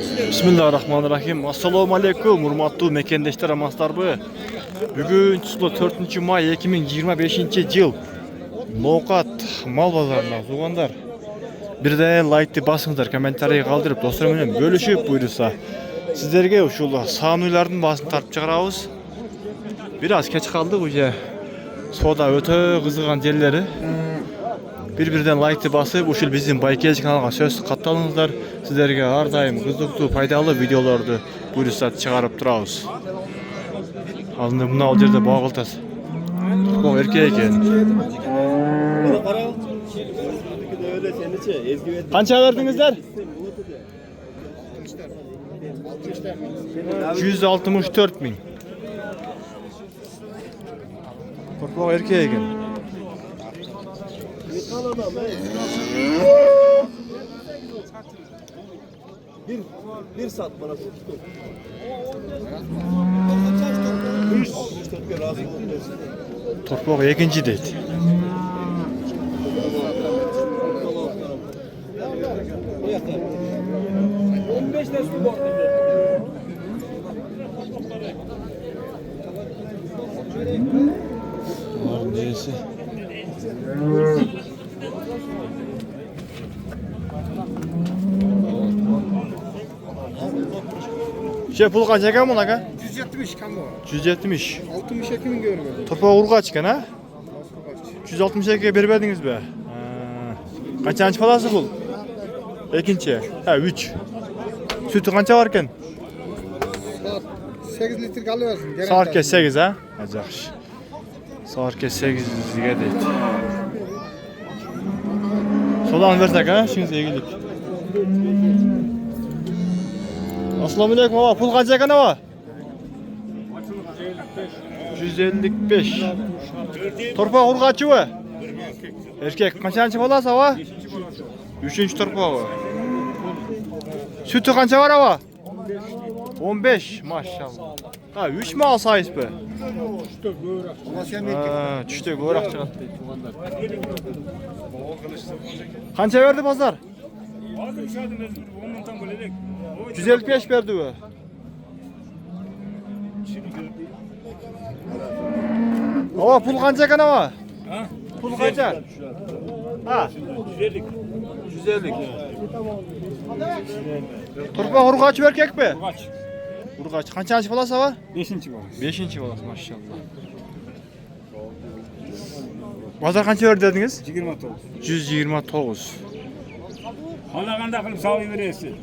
Bismillahirrahmanirrahim. Assalamu alaikum. Hurmatlı mekendeşler, amaslarby. Bugün 4 may 2025 yıl. Nokat mal bazarına soğanlar. Bir de like basыңыздар, kommentariy kaldırıp dostlar менен bölüşüp buyursa. Sizlerge uşul sağnuylardın basını tarıp çıkarabız. Biraz geç kaldık uje. Soda öte kızıgan jelleri. Bir-birden like basıp uşul bizim Baykej kanalga söz kattalыңыздар. Sizlerge har daim kızıктуу, пайдалуу videolardı buyursa çıkarıp turabız. Alında buna al жерде bağıltas. Bu erkek eкен. Kança verdinizler? 164 bin. Korkma erkeğe eken. Bir saat bana. Torpak ikinci deydi. Bunların neresi? Pul kaç eken bu laka? 170 kan bu. 170. 62 bin görmüyor. Torpağı urgaç eken ha? 162'ye bermediniz be. Kaçıncı palası bul? İkinci. Ha 3. Sütü kança varken? 8 litre alıversin. Saat 8 ha? Acayip. Saat 8 diye deydi. Solan versek ha? Şimdi sevgilik. Assalamu alaikum baba. Pul kaç eken hava? 155. Torpağı urgaçı mı? Erkek. Kaçıncı palası hava? 3. torpağı. Sütü kança var hava? 15 maşallah. Ha 3 mü alsayız be? Düştü görak çıkarttı. Kança verdi pazar? 155 verdi be. Hava pul kança kan hava? Pul kança? Ha? 150. Torpa urgaç erkek be? Urgaç. Urgaç. Kaçıncı balası hava? 5. balası. 5. balası maşallah. Bazar kança verdi dediniz? 29. 129. Halaganda kılıp sağlayı verirsin.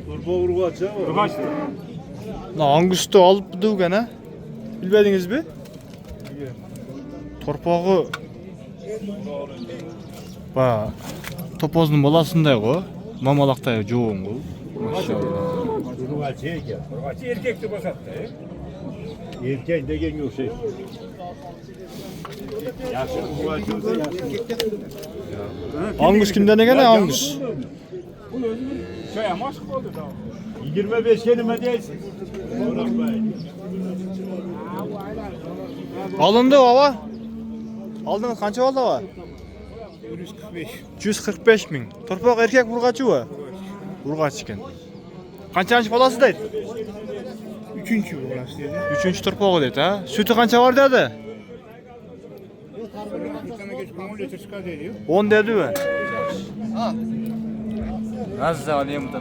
Torpa urgaç ha? Urgaç. Angustu alıp duğ gene. Bilmediniz mi? Torpağı ba topoznun balasınday go. Mamalaqtay joğun go. Maşallah. Urgaç erkek. Urgaç erkekti basattı. Erkek degen yok şey. Yaxşı urgaç olsa yaxşı. Angus kimden gene Angus? Bunu özünün şöyle maşık oldu da. 25 kelime değilsin. Alındı hava. Aldınız kança oldu hava? 145. 145 bin. Torpak erkek urgaçı mı? Urgaç iken. Kançancı balası deydi? 3. burası dedi. 3. torpağı deydi ha. Sütü kança var dedi? Bir tane geç 10 litre çıkar diyor. 10 dedi mi? Nasıl alayım da?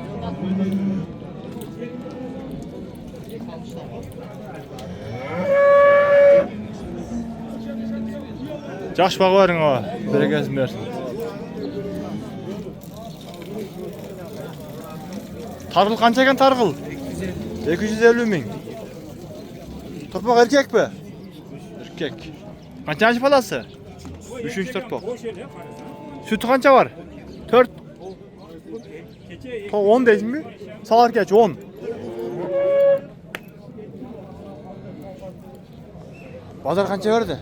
Yaxşı bağı verin hava. Bereketsin versin. Targıl kança eken targıl? 250 bin. Torpak erkek be? Erkek. Kaçıncı palası? 3. torpak. Sütü kança var? 4. 10 değil mi? Salar geç 10. Bazar kança verdi?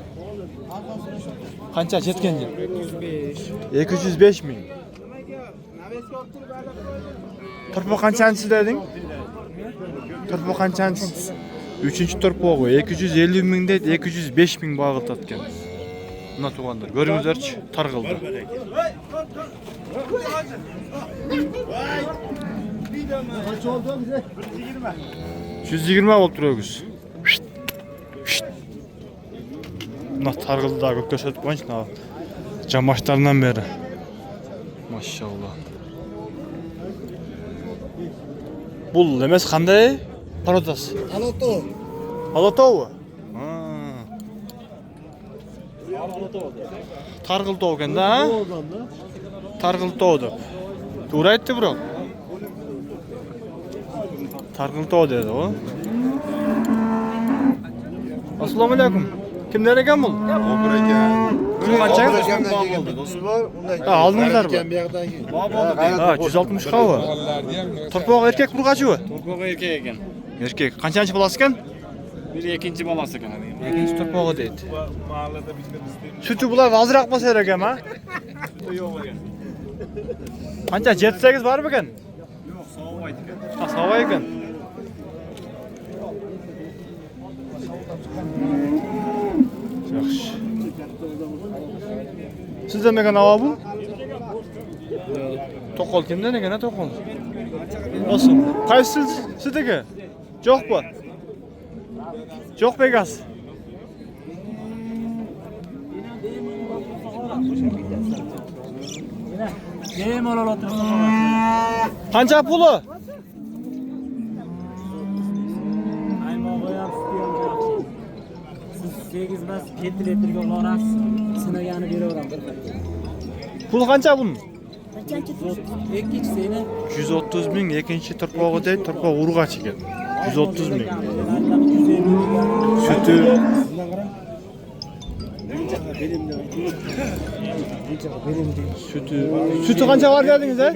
Kança çetkence? 205 bin. Torpak kançancısı dedin? Torpak kançancısı? 3. torpağı 250 bin deydi, 205 bin bağıt atken. Buna tuğanlar. Görünüzlerçi targıldı. Kaç oldu bize? 120 oldu duruyoruz. Buna targıldı da gökte sötüp koymuş ne cam başlarından beri. Maşallah. Bul emes qanday? Parodas. Aloto. Alatovu. Targıltov ekan da. Targıltov deb. To'g'ri aytdi biroq. Targıltov dedi o. Assalomu alaykum. Kimlar ekan bu? Obur ekan. Pul qancha? Do'sti bor, undan. Ha, oldingizlarmi? Bu yoqdan keyin. Ha, 160 qavı. Turpoq erkek urg'achi bu. To'rpog'i erkak ekan. Erkek. Qanchанчы bolasi ekan? Biri ikkinchi bolasi ekan. Ikkinchi turpog'i deydi. Sütü bular vaziraq bo'lsa kerak ekan, ha? Yo'q ekan. Qancha 7-8 bormi ekan? Yo'q, sovuq ekan. Ha, savo ekan. Yaxshi. Sizda megan ava bu? To'qol kimdan ekan, ha, to'qol? Olsun. Qaysi sizdagi? Yo'q bu. Yo'q Vegas. Qancha puli? Siz 8 emas 7 litrga olasiz. Sinagani beraveram bir qatga. Pul qancha bunun? Ikkinchisini 130 ming, ikkinchi turpog'i deydi, turpoq urg'ach ekan. 130 ming. Sütü Sütü qancha var dedingiz, ha?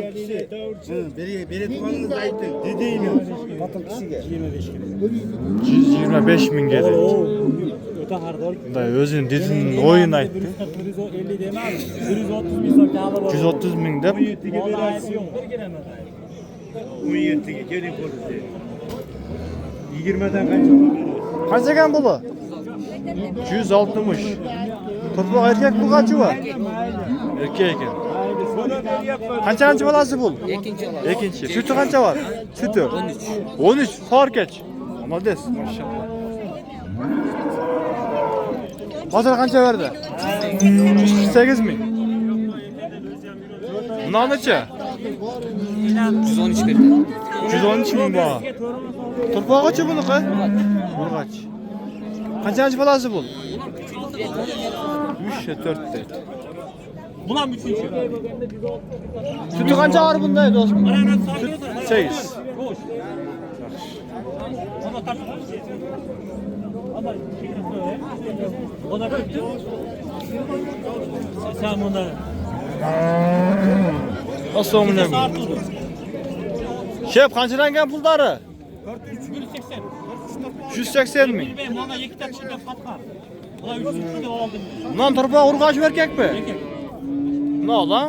Beri tuğanınız aytdi. Dedeymi? Qatıl kişiga. 125 ming dedi. o'ta xaridor. Bunday o'zining dedining o'yini aytdi. 150 demas, 130 ming so'm davr bor. 130 ming deb. 17'ge verersin. 17'ge gelin polisi. 20'den kaç olur? Qancha ekan bu? 160. Turpoq erkak bu qancha bu? Erkak ekan. Qancha bolasi bu? Ikkinchi. Sütü qancha var? Sütü 13. 13. Farkeç. Молодец, maşallah. Bazar qancha verdi? 148 ming. Bundan necha? 113 berdi. 113 ming bu. Turpog'ichi buniki? Urg'ach. Qanchанчы bolasi bu? 3 4 deydi. Bular 3-chi. Sütü qancha var bunday do'stim? 8. Sen bunda Assalomu alaykum. Shep, qanchadan ekan pullari? 180 ming. Mana 2 ta kishida qatqa. Ular 3 deb oldim. Bundan turpoq urg'ach erkakmi? Ne oldu?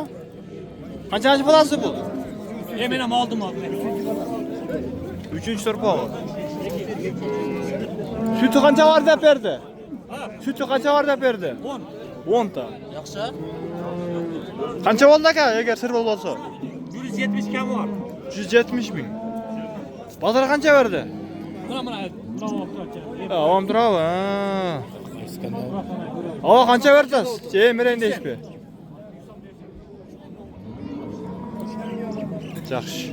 Qanchанчы bolasi bu? Men ham oldim hozir. 3-chi turpoq. Sütü qancha var deb berdi? Sütü qancha var deb berdi? 10 ta. Yaxshi. Qancha bo'ldi aka, agar sir bo'lsa? 170 kam bor. 170 ming. Bozor qancha berdi? Mana Avam turadi. Ha. Ava qancha berdingiz? Merang deyishmi? Yaxshi.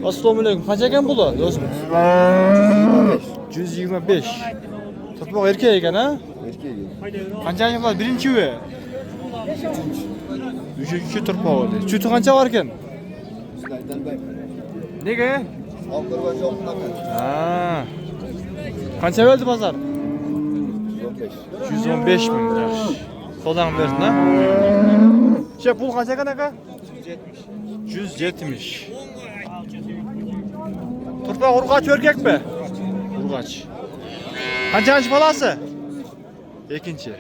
Assalomu alaykum. Qancha ekan bular, do'stim? 125. Turpoq erkak ekan, ha? Erkek. Qanchanchi bular? Birinchi mi? Uchinchi turpoq edi. Sütü qancha bor ekan? Nega? Oldirgan yo'qman. Ha. Qancha berdi bozor? 115 ming. Yaxshi. Qo'ldan bersin, ha? Şey pul qancha ekan aka? 170. Turpoq urg'ach erkakmi? Urg'ach. Qanchanchi bolasi? Ikkinchi.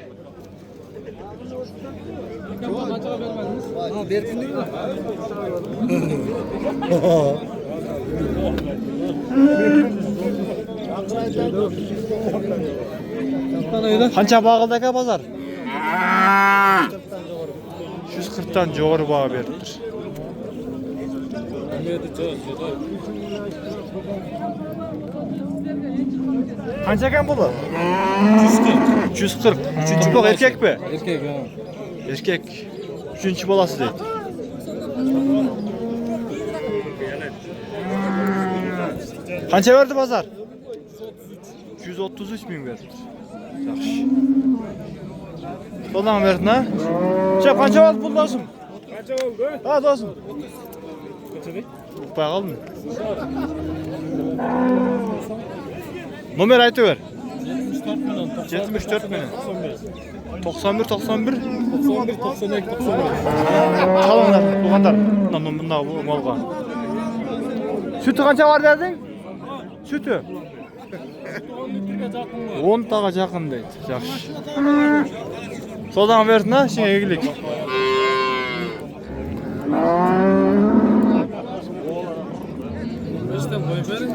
Ha, berdingmi? Qancha bag'ildi aka bozor? 140 dan jo'g'ri baho beribdir. Qancha ekan bu? 140. 140. Üçüncü bak erkek mi? Erkek ha. Erkek. Üçüncü balası deydi. Qancha verdi bazar? 233 bin verdi. Yaxshi. So'dan verdin ha? Chap qancha oldi pul do'stim? Qancha oldu? Ha do'stim. Qanchalik? Uqpay qoldimi? Nomer aytaver. 74 meni. 91 91 91 92 91. Qalinglar, tuğanlar. Bunda molga. Sütü qancha var deding? Sütü. 10 taga yaqin deydi. Yaxshi. So'dan berdin ha, shunga egilik. İşte boy verin.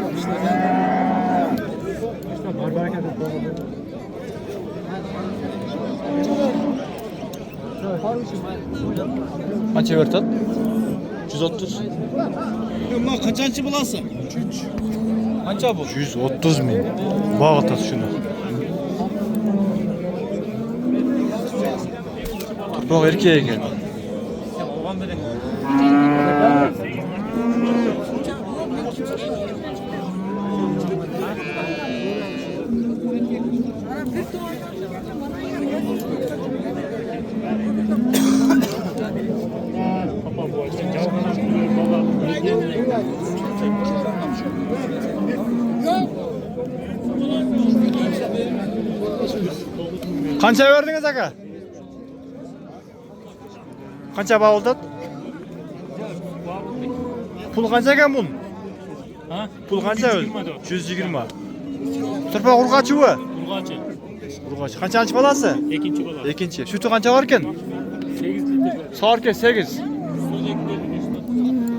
Qancha berdi? 130. Bunlar kaçancı bulasın? Qancha bu? 130 ming. Bağıtası şunu. Tuproq erkek ekan. Qancha verdingiz aka? Qancha bağıldı? Pul qancha ekan bunun? Ha? Pul qancha? 120. 120. Turpoq urg'achi bu? Urg'achi. Urg'achi. Qanchanchi bolasi? Ikkinchi bola. Ikkinchi. Sütü qancha bor ekan? 8 litr. So'rka 8.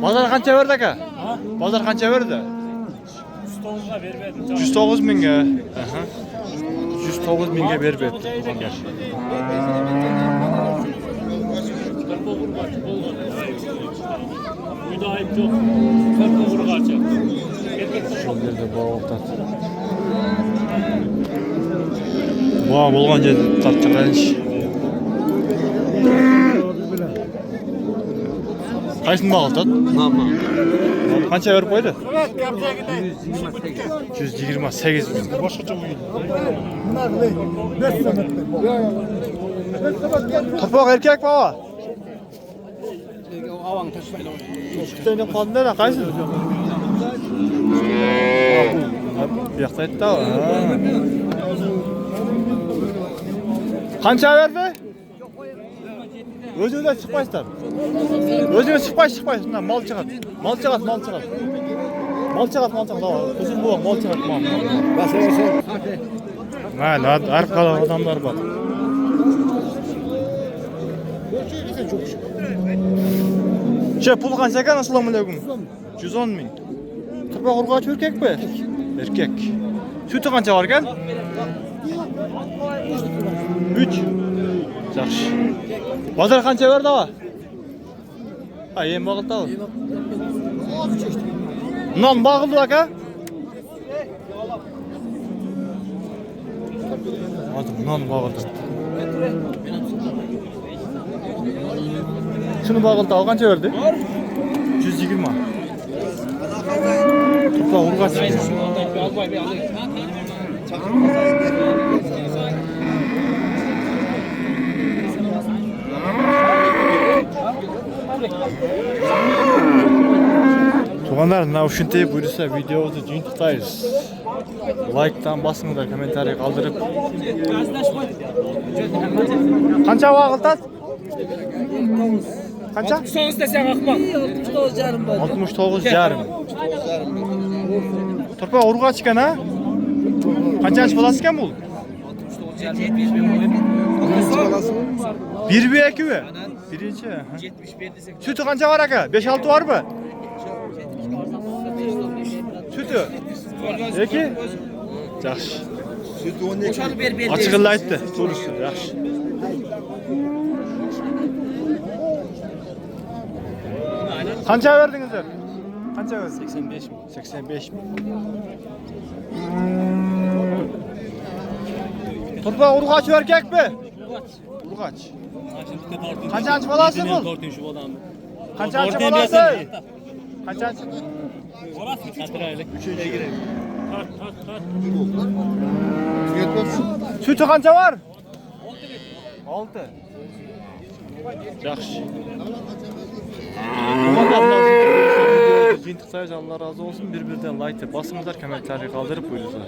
Bozor qancha berdi aka? Ha? Bozor qancha berdi? 109'a vermedim. 109 mingga. Aha. 109 mingga berib berdi. Uyda ayıp yok. Kırpı urg'achi. Şu yerda bağıltat. Voy, bo'lgan joyda tartiblanch. Qaysini bağıltat? Mama. Qancha berib qo'ydi? 128 ming. Boshqacha o'yin. Turpoq erkek baba. Avang tashlaydi. Ikkitani qoldi-da, qaysi? Bu yoqda aytdi. Qancha berdi? O'zingizdan chiqmaysizlar. O'zingiz chiqmaysiz. Bundan mol chiqadi. Mol chiqadi. Mol chiqadi. Uzun bu mol chiqadi. Mayli, har qanday odamlar bor. Che, pul qancha ekan? Assalomu alaykum. 110 ming. Turpoq urg'ochi erkakmi? Erkak. Sütü qancha bor ekan? 3. Yaxshi. Bozor qancha berdi ava? Ha, yem bag'ildi ava. Non bag'ildi aka? Hozir non bag'ildi. Şunu bag'ildi, ava qancha berdi? 120. Turpoq urg'ochi. Tuğanlar, mına uşuntay buyursa videomuzni jo'natamiz. Like'dan basыңыздар, kommentariy qoldirib. Qancha vaqt? Qancha? 9 desang ahmoq. 69,5. Turpoq urg'och ekan ha? Qanchasi bolasi ekan bu? 1 mi 2 mi? Birinchi. 71 desek. Sütü qancha bor aka? 5-6 bormi? Sütü. 2. Yaxshi. Sütü 12. O'shani ber. Açıqla aytdi. To'g'risi, yaxshi. Qancha berdingizlar? Qancha o'zi? 85 mi? 85 mi? Turpa urg'och erkakmi? Urg'och. Qancha bolasi bu? 4-chi odammi? Qancha bolasi? Qancha? Qatiraylik. 3-chi. Yetmez. Sütü qancha var? 6. Yaxshi. Жиынтық саяж Allah razı olsun. Bir-birden like basыңыздар, kommentariy qaldırıp qo'yinglar.